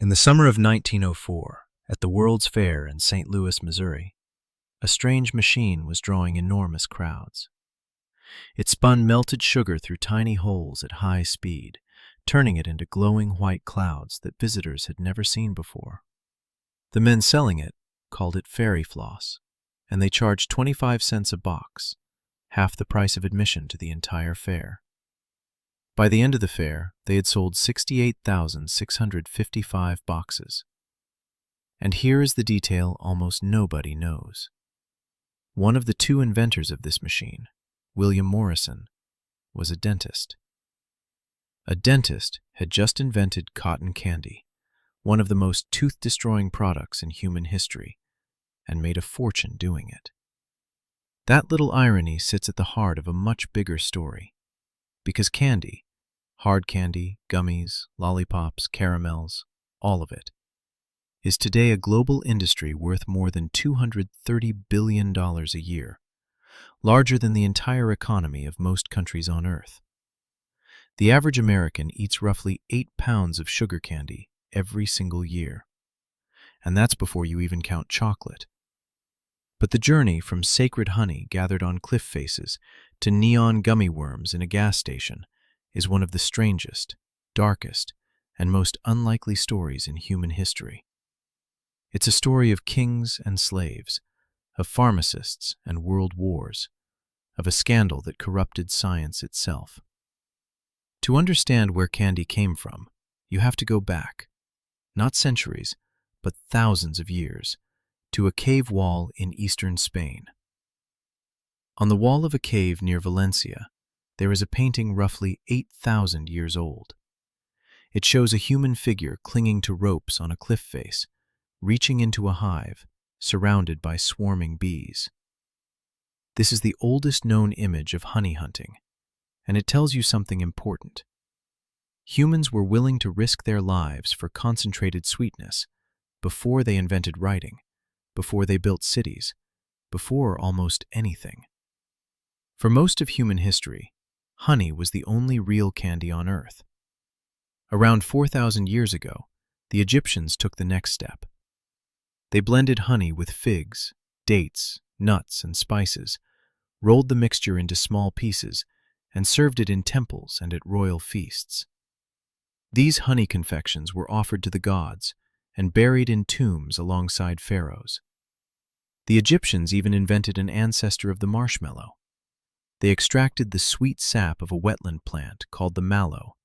In the summer of 1904, at the World's Fair in St. Louis, Missouri, a strange machine was drawing enormous crowds. It spun melted sugar through tiny holes at high speed, turning it into glowing white clouds that visitors had never seen before. The men selling it called it fairy floss, and they charged 25 cents a box, half the price of admission to the entire fair. By the end of the fair, they had sold 68,655 boxes. And here is the detail almost nobody knows. One of the two inventors of this machine, William Morrison, was a dentist. A dentist had just invented cotton candy, one of the most tooth-destroying products in human history, and made a fortune doing it. That little irony sits at the heart of a much bigger story, because candy, hard candy, gummies, lollipops, caramels, all of it, is today a global industry worth more than $230 billion a year, larger than the entire economy of most countries on Earth. The average American eats roughly 8 pounds of sugar candy every single year, and that's before you even count chocolate. But the journey from sacred honey gathered on cliff faces to neon gummy worms in a gas station is one of the strangest, darkest, and most unlikely stories in human history. It's a story of kings and slaves, of pharmacists and world wars, of a scandal that corrupted science itself. To understand where candy came from, you have to go back, not centuries, but thousands of years, to a cave wall in eastern Spain. On the wall of a cave near Valencia, there is a painting roughly 8,000 years old. It shows a human figure clinging to ropes on a cliff face, reaching into a hive, surrounded by swarming bees. This is the oldest known image of honey hunting, and it tells you something important. Humans were willing to risk their lives for concentrated sweetness before they invented writing, before they built cities, before almost anything. For most of human history, honey was the only real candy on Earth. Around 4,000 years ago, the Egyptians took the next step. They blended honey with figs, dates, nuts, and spices, rolled the mixture into small pieces, and served it in temples and at royal feasts. These honey confections were offered to the gods and buried in tombs alongside pharaohs. The Egyptians even invented an ancestor of the marshmallow. They extracted the sweet sap of a wetland plant called the mallow,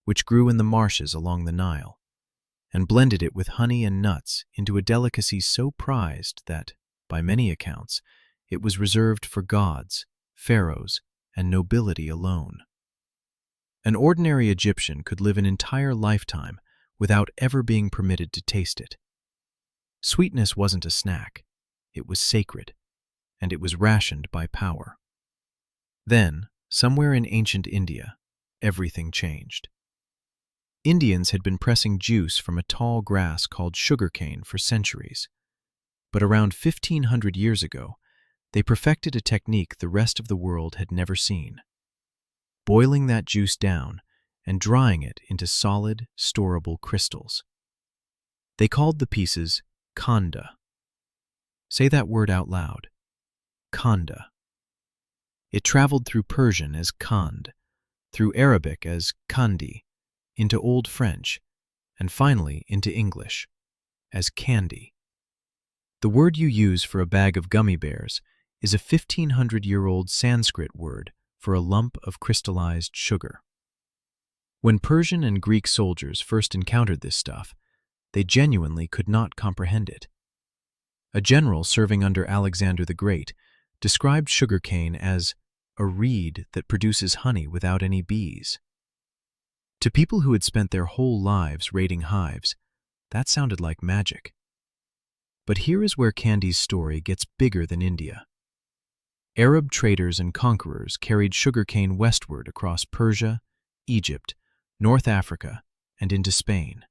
which grew in the marshes along the Nile, and blended it with honey and nuts into a delicacy so prized that, by many accounts, it was reserved for gods, pharaohs, and nobility alone. An ordinary Egyptian could live an entire lifetime without ever being permitted to taste it. Sweetness wasn't a snack, it was sacred, and it was rationed by power. Then, somewhere in ancient India, everything changed. Indians had been pressing juice from a tall grass called sugarcane for centuries, but around 1,500 years ago, they perfected a technique the rest of the world had never seen: boiling that juice down and drying it into solid, storable crystals. They called the pieces khanda. Say that word out loud. Khanda. It traveled through Persian as khand, through Arabic as khandi, into Old French, and finally into English as candy. The word you use for a bag of gummy bears is a 1,500-year-old Sanskrit word for a lump of crystallized sugar. When Persian and Greek soldiers first encountered this stuff, they genuinely could not comprehend it. A general serving under Alexander the Great described sugarcane as a reed that produces honey without any bees. To people who had spent their whole lives raiding hives, that sounded like magic. But here is where candy's story gets bigger than India. Arab traders and conquerors carried sugarcane westward across Persia, Egypt, North Africa, and into Spain,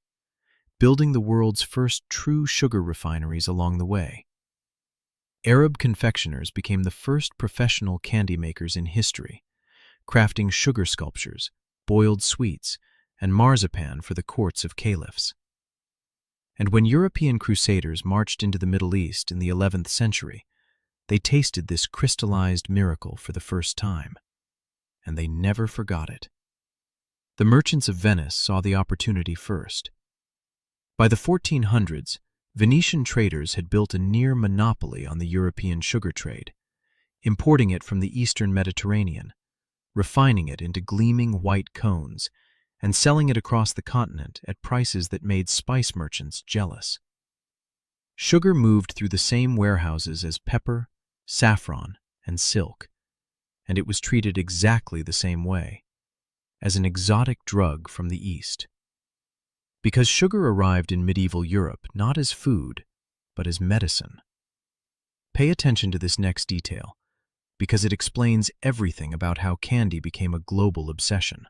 building the world's first true sugar refineries along the way. Arab confectioners became the first professional candy makers in history, crafting sugar sculptures, boiled sweets, and marzipan for the courts of caliphs. And when European crusaders marched into the Middle East in the 11th century, they tasted this crystallized miracle for the first time, and they never forgot it. The merchants of Venice saw the opportunity first. By the 1400s, Venetian traders had built a near monopoly on the European sugar trade, importing it from the eastern Mediterranean, refining it into gleaming white cones, and selling it across the continent at prices that made spice merchants jealous. Sugar moved through the same warehouses as pepper, saffron, and silk, and it was treated exactly the same way, as an exotic drug from the East. Because sugar arrived in medieval Europe not as food, but as medicine. Pay attention to this next detail, because it explains everything about how candy became a global obsession.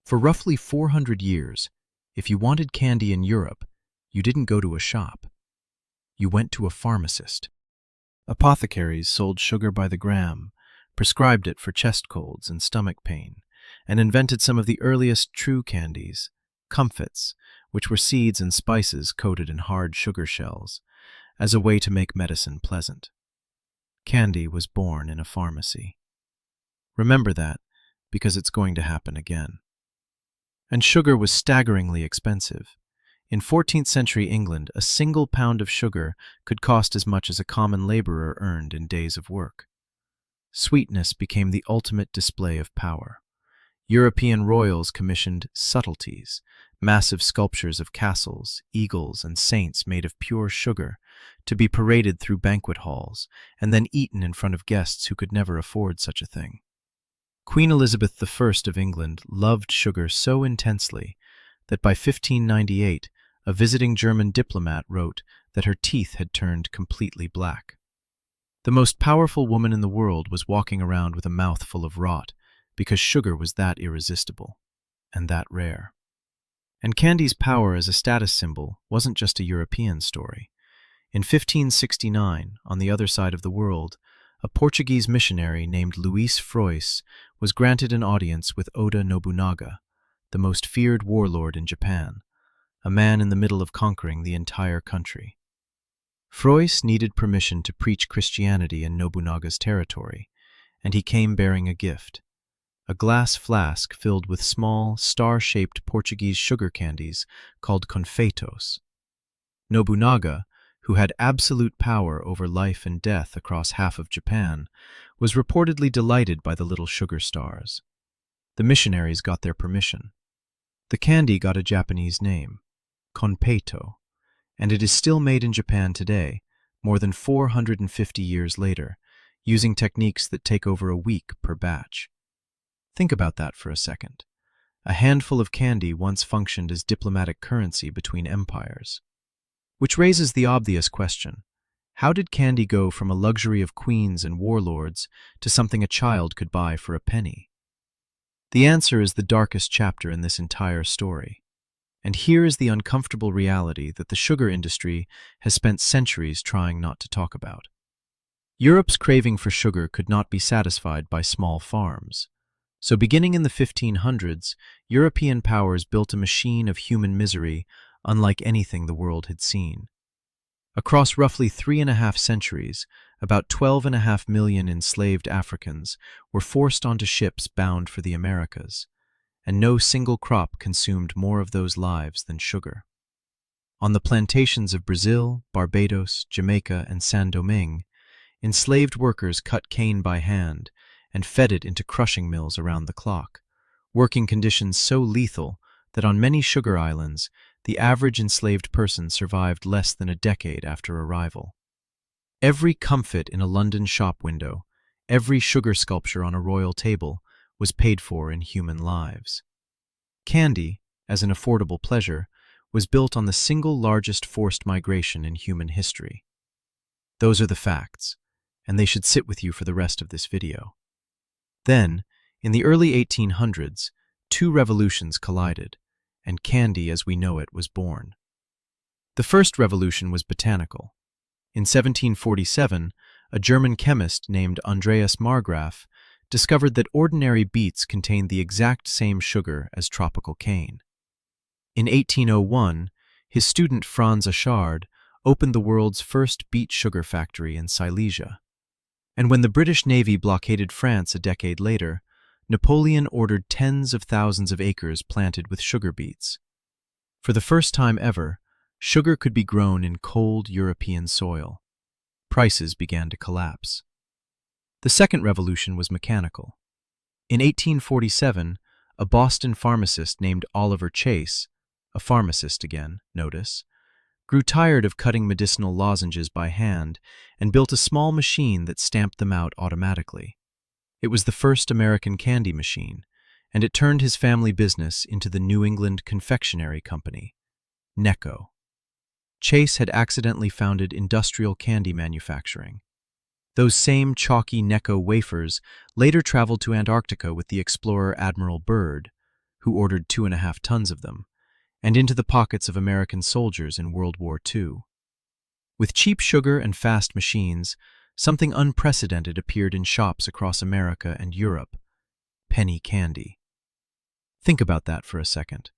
For roughly 400 years, if you wanted candy in Europe, you didn't go to a shop. You went to a pharmacist. Apothecaries sold sugar by the gram, prescribed it for chest colds and stomach pain, and invented some of the earliest true candies, comfits, which were seeds and spices coated in hard sugar shells, as a way to make medicine pleasant. Candy was born in a pharmacy. Remember that, because it's going to happen again. And sugar was staggeringly expensive. In 14th century England, a single pound of sugar could cost as much as a common laborer earned in days of work. Sweetness became the ultimate display of power. European royals commissioned subtleties, massive sculptures of castles, eagles, and saints made of pure sugar, to be paraded through banquet halls and then eaten in front of guests who could never afford such a thing. Queen Elizabeth I of England loved sugar so intensely that by 1598, a visiting German diplomat wrote that her teeth had turned completely black. The most powerful woman in the world was walking around with a mouth full of rot, because sugar was that irresistible and that rare. And candy's power as a status symbol wasn't just a European story. In 1569, on the other side of the world, a Portuguese missionary named Luís Frois was granted an audience with Oda Nobunaga, the most feared warlord in Japan, a man in the middle of conquering the entire country. Frois needed permission to preach Christianity in Nobunaga's territory, and he came bearing a gift, a glass flask filled with small, star-shaped Portuguese sugar candies called confeitos. Nobunaga, who had absolute power over life and death across half of Japan, was reportedly delighted by the little sugar stars. The missionaries got their permission. The candy got a Japanese name, konpeito, and it is still made in Japan today, more than 450 years later, using techniques that take over a week per batch. Think about that for a second. A handful of candy once functioned as diplomatic currency between empires. Which raises the obvious question: how did candy go from a luxury of queens and warlords to something a child could buy for a penny? The answer is the darkest chapter in this entire story. And here is the uncomfortable reality that the sugar industry has spent centuries trying not to talk about. Europe's craving for sugar could not be satisfied by small farms. So beginning in the 1500s, European powers built a machine of human misery unlike anything the world had seen. Across roughly 3.5 centuries, about 12.5 million enslaved Africans were forced onto ships bound for the Americas, and no single crop consumed more of those lives than sugar. On the plantations of Brazil, Barbados, Jamaica, and Saint-Domingue, enslaved workers cut cane by hand and fed it into crushing mills around the clock, working conditions so lethal that on many sugar islands, the average enslaved person survived less than a decade after arrival. Every comfit in a London shop window, every sugar sculpture on a royal table, was paid for in human lives. Candy, as an affordable pleasure, was built on the single largest forced migration in human history. Those are the facts, and they should sit with you for the rest of this video. Then, in the early 1800s, two revolutions collided, and candy as we know it was born. The first revolution was botanical. In 1747, a German chemist named Andreas Marggraf discovered that ordinary beets contained the exact same sugar as tropical cane. In 1801, His student Franz Achard opened the world's first beet sugar factory in Silesia. And when the British Navy blockaded France a decade later, Napoleon ordered tens of thousands of acres planted with sugar beets. For the first time ever, sugar could be grown in cold European soil. Prices began to collapse. The second revolution was mechanical. In 1847, a Boston pharmacist named Oliver Chase, a pharmacist again, notice, grew tired of cutting medicinal lozenges by hand and built a small machine that stamped them out automatically. It was the first American candy machine, and it turned his family business into the New England Confectionery Company, Necco. Chase had accidentally founded industrial candy manufacturing. Those same chalky Necco wafers later traveled to Antarctica with the explorer Admiral Byrd, who ordered 2.5 tons of them, and into the pockets of American soldiers in World War II. With cheap sugar and fast machines, something unprecedented appeared in shops across America and Europe: penny candy. Think about that for a second.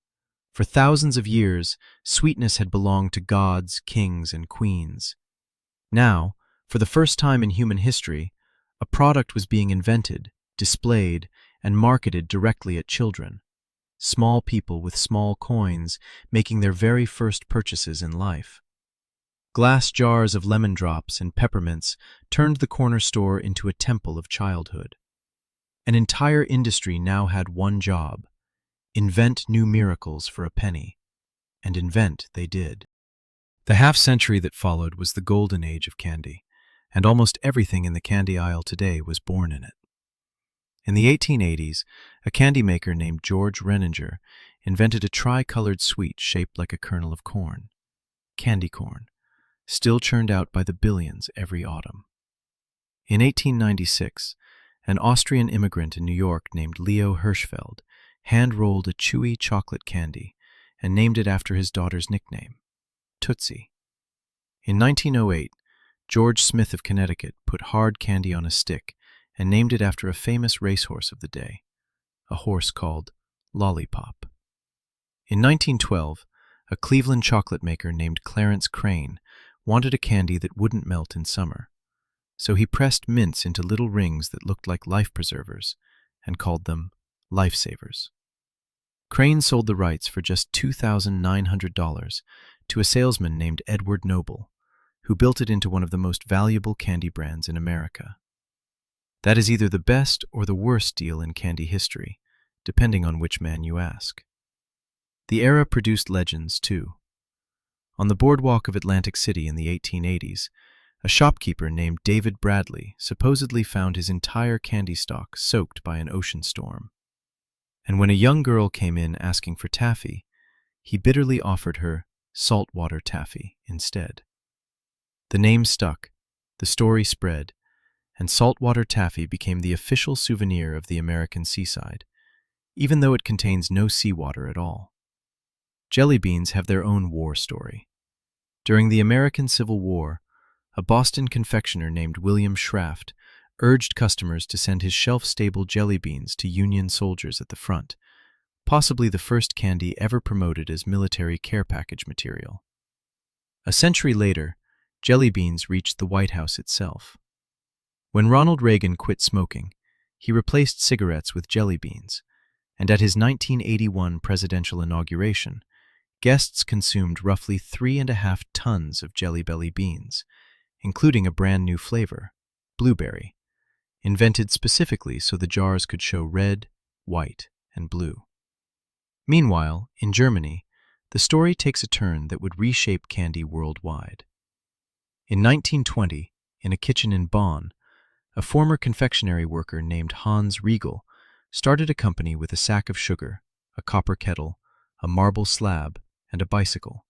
For thousands of years, sweetness had belonged to gods, kings, and queens. Now, for the first time in human history, a product was being invented, displayed, and marketed directly at children. Small people with small coins making their very first purchases in life. Glass jars of lemon drops and peppermints turned the corner store into a temple of childhood. An entire industry now had one job: invent new miracles for a penny. And invent they did. The half-century that followed was the golden age of candy, and almost everything in the candy aisle today was born in it. In the 1880s, a candy maker named George Renninger invented a tri-colored sweet shaped like a kernel of corn, candy corn, still churned out by the billions every autumn. In 1896, an Austrian immigrant in New York named Leo Hirschfeld hand-rolled a chewy chocolate candy and named it after his daughter's nickname, Tootsie. In 1908, George Smith of Connecticut put hard candy on a stick and named it after a famous racehorse of the day, a horse called Lollipop. In 1912, a Cleveland chocolate maker named Clarence Crane wanted a candy that wouldn't melt in summer, so he pressed mints into little rings that looked like life preservers and called them Lifesavers. Crane sold the rights for just $2,900 to a salesman named Edward Noble, who built it into one of the most valuable candy brands in America. That is either the best or the worst deal in candy history, depending on which man you ask. The era produced legends, too. On the boardwalk of Atlantic City in the 1880s, a shopkeeper named David Bradley supposedly found his entire candy stock soaked by an ocean storm. And when a young girl came in asking for taffy, he bitterly offered her saltwater taffy instead. The name stuck, the story spread, and saltwater taffy became the official souvenir of the American seaside, even though it contains no seawater at all. Jelly beans have their own war story. During the American Civil War, a Boston confectioner named William Schraft urged customers to send his shelf-stable jelly beans to Union soldiers at the front, possibly the first candy ever promoted as military care package material. A century later, jelly beans reached the White House itself. When Ronald Reagan quit smoking, he replaced cigarettes with jelly beans, and at his 1981 presidential inauguration, guests consumed roughly 3.5 tons of Jelly Belly beans, including a brand new flavor, blueberry, invented specifically so the jars could show red, white, and blue. Meanwhile, in Germany, the story takes a turn that would reshape candy worldwide. In 1920, in a kitchen in Bonn, a former confectionery worker named Hans Riegel started a company with a sack of sugar, a copper kettle, a marble slab, and a bicycle,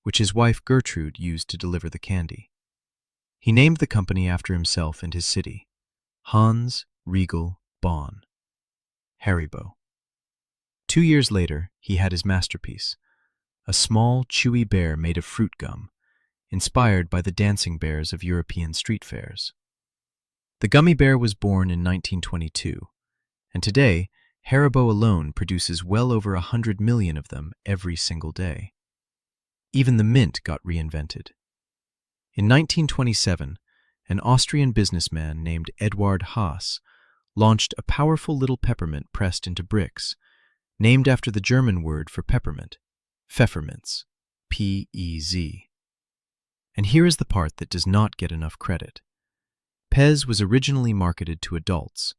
which his wife Gertrude used to deliver the candy. He named the company after himself and his city, Hans Riegel Bonn, Haribo. 2 years later, he had his masterpiece, a small, chewy bear made of fruit gum, inspired by the dancing bears of European street fairs. The gummy bear was born in 1922, and today, Haribo alone produces well over 100 million of them every single day. Even the mint got reinvented. In 1927, an Austrian businessman named Eduard Haas launched a powerful little peppermint pressed into bricks, named after the German word for peppermint, Pfefferminz, P-E-Z. And here is the part that does not get enough credit. Pez was originally marketed to adults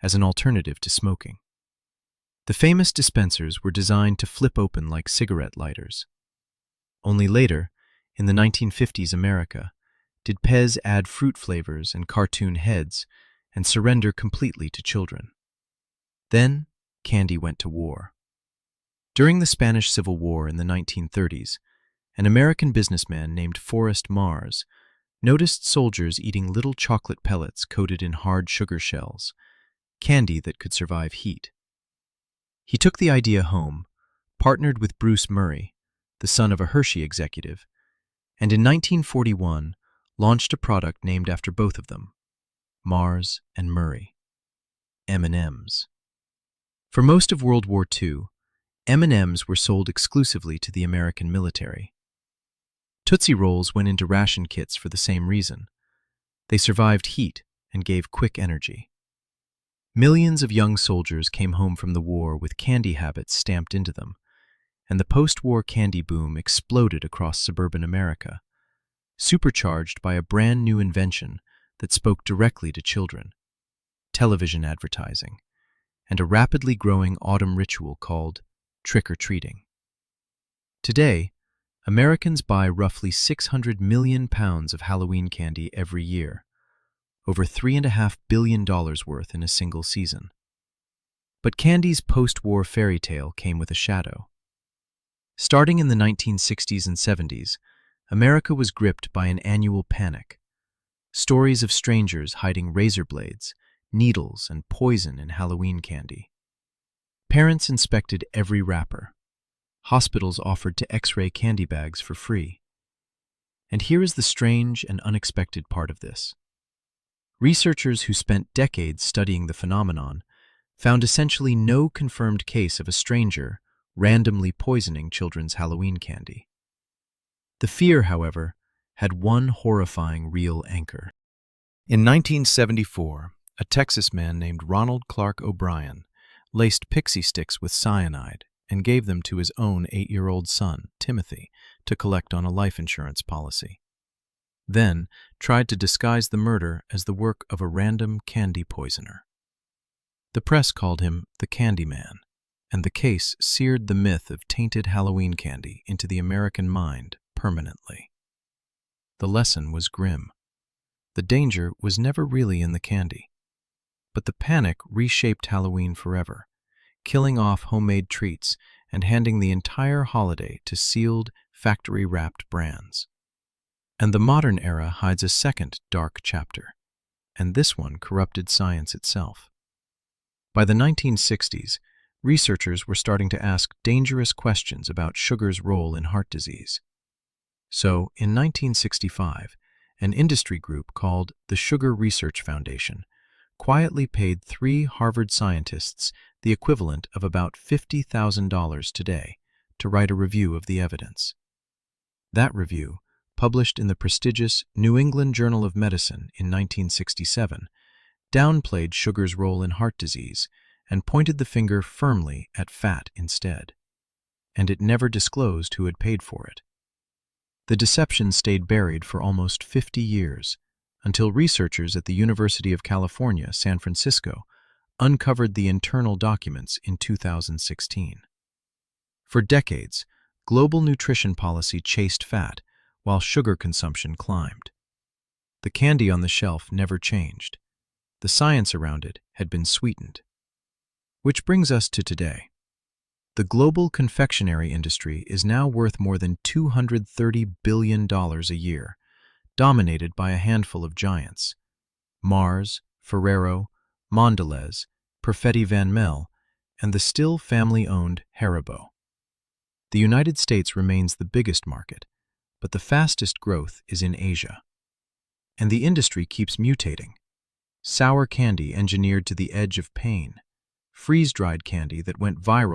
as an alternative to smoking. The famous dispensers were designed to flip open like cigarette lighters. Only later, in the 1950s America, did Pez add fruit flavors and cartoon heads and surrender completely to children. Then, candy went to war. During the Spanish Civil War in the 1930s, an American businessman named Forrest Mars noticed soldiers eating little chocolate pellets coated in hard sugar shells, candy that could survive heat. He took the idea home, partnered with Bruce Murray, the son of a Hershey executive, and in 1941 launched a product named after both of them, Mars and Murray, M&Ms. For most of World War II, M&Ms were sold exclusively to the American military. Tootsie Rolls went into ration kits for the same reason. They survived heat and gave quick energy. Millions of young soldiers came home from the war with candy habits stamped into them, and the post-war candy boom exploded across suburban America, supercharged by a brand new invention that spoke directly to children, television advertising, and a rapidly growing autumn ritual called trick-or-treating. Today, Americans buy roughly 600 million pounds of Halloween candy every year, over $3.5 billion worth in a single season. But candy's post-war fairy tale came with a shadow. Starting in the 1960s and 70s, America was gripped by an annual panic. Stories of strangers hiding razor blades, needles, and poison in Halloween candy. Parents inspected every wrapper. Hospitals offered to X-ray candy bags for free. And here is the strange and unexpected part of this. Researchers who spent decades studying the phenomenon found essentially no confirmed case of a stranger randomly poisoning children's Halloween candy. The fear, however, had one horrifying real anchor. In 1974, a Texas man named Ronald Clark O'Brien laced pixie sticks with cyanide and gave them to his own 8-year-old son, Timothy, to collect on a life insurance policy. Then tried to disguise the murder as the work of a random candy poisoner. The press called him the Candy Man, and the case seared the myth of tainted Halloween candy into the American mind permanently. The lesson was grim. The danger was never really in the candy, but the panic reshaped Halloween forever, killing off homemade treats and handing the entire holiday to sealed, factory-wrapped brands. And the modern era hides a second dark chapter, and this one corrupted science itself. By the 1960s, researchers were starting to ask dangerous questions about sugar's role in heart disease. So, in 1965, an industry group called the Sugar Research Foundation quietly paid 3 Harvard scientists the equivalent of about $50,000 today to write a review of the evidence. That review, published in the prestigious New England Journal of Medicine in 1967, downplayed sugar's role in heart disease and pointed the finger firmly at fat instead. And it never disclosed who had paid for it. The deception stayed buried for almost 50 years, until researchers at the University of California, San Francisco, uncovered the internal documents in 2016. For decades, global nutrition policy chased fat, while sugar consumption climbed. The candy on the shelf never changed. The science around it had been sweetened. Which brings us to today. The global confectionery industry is now worth more than $230 billion a year, dominated by a handful of giants: Mars, Ferrero, Mondelez, Perfetti Van Mel, and the still family-owned Haribo. The United States remains the biggest market, but the fastest growth is in Asia. And the industry keeps mutating. Sour candy engineered to the edge of pain, freeze-dried candy that went viral